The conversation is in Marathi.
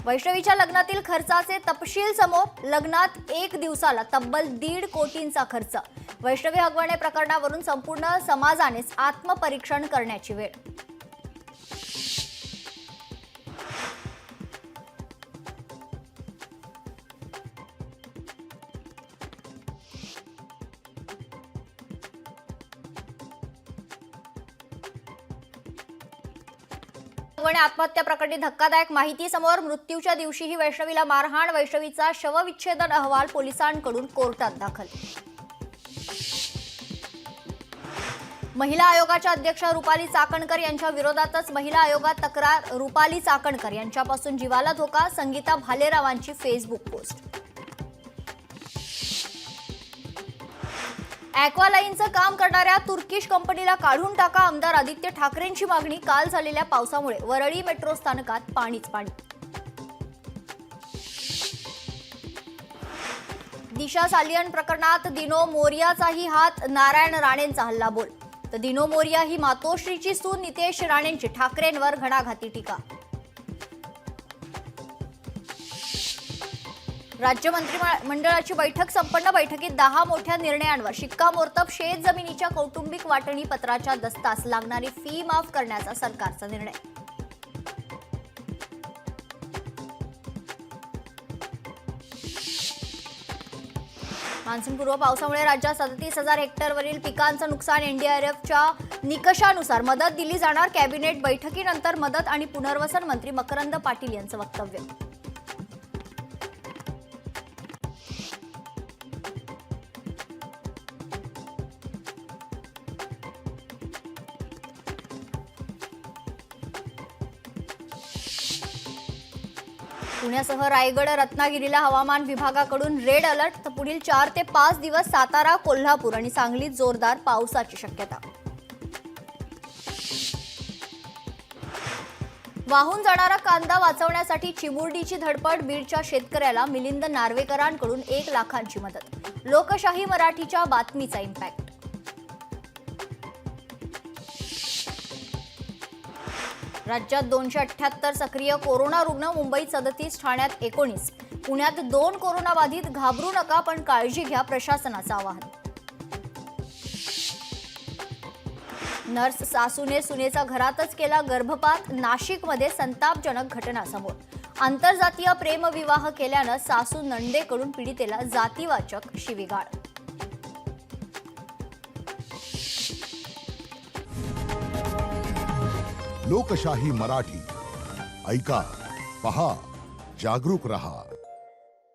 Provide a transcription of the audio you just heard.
वैष्णवीच्या लग्नातील खर्चाचे तपशील समोर. लग्नात एक दिवसाला तब्बल 1.5 कोटींचा खर्च. वैष्णवी हगवणे प्रकरणावरून संपूर्ण समाजानेच आत्मपरीक्षण करण्याची वेळ. आत्महत्या प्रकरणी धक्कादायक माहिती समोर. मृत्यूच्या दिवशीही वैष्णवीला मारहाण. वैष्णवीचा शवविच्छेदन अहवाल पोलिसांकडून कोर्टात दाखल. महिला आयोगाच्या अध्यक्षा रुपाली चाकणकर यांच्या विरोधातच महिला आयोगात तक्रार. रुपाली चाकणकर यांच्यापासून जीवाला धोका. संगीता भालेरावांची फेसबुक पोस्ट. ॲक्वालाईनचं काम करणाऱ्या तुर्किश कंपनीला काढून टाका. आमदार आदित्य ठाकरेंची मागणी. काल झालेल्या पावसामुळे वरळी मेट्रो स्थानकात पाणीच पाणी. दिशा सालियन प्रकरणात दिनो मोरियाचाही हात. नारायण राणेंचा हल्लाबोल. तर दिनो मोरिया ही मातोश्रीची सून. नितेश राणेंची ठाकरेंवर घणाघाती टीका. राज्य मंत्रिमंडळाची बैठक संपन्न. बैठकीत 10 मोठ्या निर्णयांवर शिक्कामोर्तब. शेत जमिनीच्या कौटुंबिक वाटणी पत्राच्या दस्तास लागणारी फी माफ करण्याचा सरकारचा निर्णय. मान्सूनपूर्व पावसामुळे राज्यात 37,000 हेक्टरवरील पिकांचं नुकसान. एनडीआरएफच्या निकषानुसार मदत दिली जाणार. कॅबिनेट बैठकीनंतर मदत आणि पुनर्वसन मंत्री मकरंद पाटील यांचं वक्तव्य. पुण्यासह रायगड, रत्नागिरीला हवामान विभागाकडून रेड अलर्ट. तर पुढील 4 ते 5 दिवस सातारा, कोल्हापूर आणि सांगलीत जोरदार पावसाची शक्यता. वाहून जाणारा कांदा वाचवण्यासाठी चिमुरडीची धडपड. बीडच्या शेतकऱ्याला मिलिंद नार्वेकरांकडून 1 लाखांची मदत. लोकशाही मराठीच्या बातमीचा इम्पॅक्ट. राज्यात 278 सक्रिय कोरोना रुग्ण. मुंबईत 37, ठाण्यात 19. पुण्यात 2 कोरोनाबाधित. घाबरू नका पण काळजी घ्या, प्रशासनाचं आवाहन. नर्स सासूने सुनेचा घरातच केला गर्भपात. नाशिकमध्ये संतापजनक घटना समोर. आंतरजातीय प्रेमविवाह केल्यानं सासू नंदेकडून पीडितेला जातीवाचक शिवीगाळ. लोकशाही मराठी ऐका, पहा, जागरूक रहा.